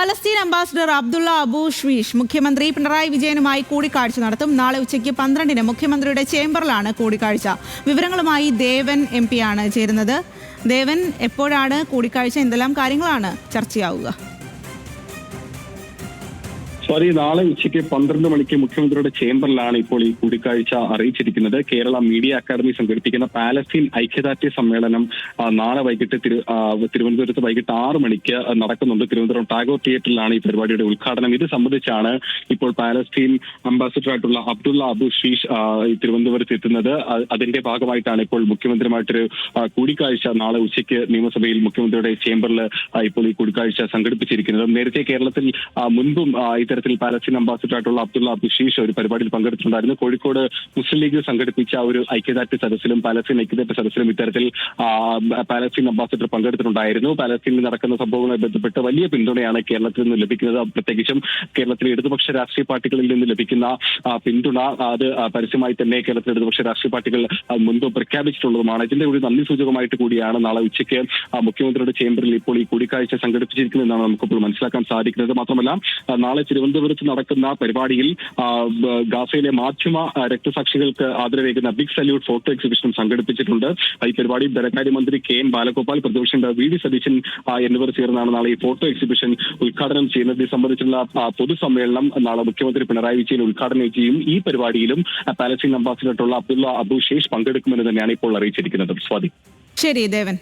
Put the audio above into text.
Palestine ambassador Abdulla Abu ഷീഷ് മുഖ്യമന്ത്രി പിണറായി വിജയനുമായി കൂടിക്കാഴ്ച നടത്തും. നാളെ ഉച്ചയ്ക്ക് 12-ന് മുഖ്യമന്ത്രിയുടെ ചേംബറിലാണ് കൂടിക്കാഴ്ച. വിവരങ്ങളുമായി ദേവൻ MP ആണ് ചേരുന്നത്. ദേവൻ, എപ്പോഴാണ് കൂടിക്കാഴ്ച? എന്തെല്ലാം കാര്യങ്ങളാണ് ചർച്ചയാവുക? നാളെ ഉച്ചയ്ക്ക് 12 മണിക്ക് മുഖ്യമന്ത്രിയുടെ ചേംബറിലാണ് ഇപ്പോൾ ഈ കൂടിക്കാഴ്ച അറിയിച്ചിരിക്കുന്നത്. കേരള മീഡിയ അക്കാദമി സംഘടിപ്പിക്കുന്ന പാലസ്തീൻ ഐക്യദാർഢ്യ സമ്മേളനം നാളെ വൈകിട്ട് തിരുവനന്തപുരത്ത് വൈകിട്ട് 6 മണിക്ക് നടക്കുന്നുണ്ട്. തിരുവനന്തപുരം ടാഗോർ തിയേറ്ററിലാണ് ഈ പരിപാടിയുടെ ഉദ്ഘാടനം. ഇത് സംബന്ധിച്ചാണ് ഇപ്പോൾ പാലസ്തീൻ അംബാസിഡറായിട്ടുള്ള അബ്ദുള്ള അബു ഷീഷ് തിരുവനന്തപുരത്ത് എത്തുന്നത്. അതിന്റെ ഭാഗമായിട്ടാണ് ഇപ്പോൾ മുഖ്യമന്ത്രിയുമായിട്ടൊരു കൂടിക്കാഴ്ച നാളെ ഉച്ചയ്ക്ക് നിയമസഭയിൽ മുഖ്യമന്ത്രിയുടെ ചേംബറിൽ ഇപ്പോൾ ഈ കൂടിക്കാഴ്ച സംഘടിപ്പിച്ചിരിക്കുന്നത്. നേരത്തെ കേരളത്തിൽ മുൻപും ഇത്തരത്തിൽ പാലസ്തീൻ അംബാസിഡറായിട്ടുള്ള അബ്ദുള്ള അബു ഷീഷ് ഒരു പരിപാടിയിൽ പങ്കെടുത്തിട്ടുണ്ടായിരുന്നു. കോഴിക്കോട് മുസ്ലിം ലീഗ് സംഘടിപ്പിച്ച ഒരു ഐക്യദാർഢ്യ സദസ്സിലും പാലസ്തീൻ ഐക്യദാർഢ്യ സദസ്സിലും ഇത്തരത്തിൽ പാലസ്തീൻ അംബാസിഡർ പങ്കെടുത്തിട്ടുണ്ടായിരുന്നു. പാലസ്തീനിൽ നടക്കുന്ന സംഭവങ്ങളുമായി ബന്ധപ്പെട്ട് വലിയ പിന്തുണയാണ് കേരളത്തിൽ നിന്ന് ലഭിക്കുന്നത്. പ്രത്യേകിച്ചും കേരളത്തിലെ ഇടതുപക്ഷ രാഷ്ട്രീയ പാർട്ടികളിൽ നിന്ന് ലഭിക്കുന്ന പിന്തുണ അത് പരസ്യമായി തന്നെ കേരളത്തിലെ ഇടതുപക്ഷ രാഷ്ട്രീയ പാർട്ടികൾ മുൻപ് പ്രഖ്യാപിച്ചിട്ടുള്ളതുമാണ്. ഇതിന്റെ ഒരു നന്ദി സൂചകമായിട്ട് കൂടിയാണ് നാളെ ഉച്ചയ്ക്ക് മുഖ്യമന്ത്രിയുടെ ചേംബറിൽ ഇപ്പോൾ ഈ കൂടിക്കാഴ്ച സംഘടിപ്പിച്ചിരിക്കുന്നതെന്നാണ് നമുക്കിപ്പോൾ മനസ്സിലാക്കാൻ സാധിക്കുന്നത്. മാത്രമല്ല നാളെ തിരുവനന്തപുരത്ത് നടക്കുന്ന പരിപാടിയിൽ ഗാസയിലെ മാധ്യമ രക്തസാക്ഷികൾക്ക് ആദരവേകുന്ന ബിഗ് സല്യൂട്ട് ഫോട്ടോ എക്സിബിഷൻ സംഘടിപ്പിച്ചിട്ടുണ്ട്. ഈ പരിപാടി ധനകാര്യമന്ത്രി KN ബാലഗോപാൽ, പ്രതിപക്ഷ VD സതീശൻ എന്നിവർ ചേർന്നാണ് നാളെ ഈ ഫോട്ടോ എക്സിബിഷൻ ഉദ്ഘാടനം ചെയ്യുന്നത്. ഇത് സംബന്ധിച്ചുള്ള പൊതുസമ്മേളനം നാളെ മുഖ്യമന്ത്രി പിണറായി വിജയൻ ഉദ്ഘാടനം ചെയ്യും. ഈ പരിപാടിയിലും പാലസ്തീൻ അംബാസിഡറായിട്ടുള്ള അബ്ദുള്ള അബു ഷീഷ് പങ്കെടുക്കുമെന്ന് തന്നെയാണ് ഇപ്പോൾ അറിയിച്ചിരിക്കുന്നത്. സ്വാതി. ശരി ദേവൻ.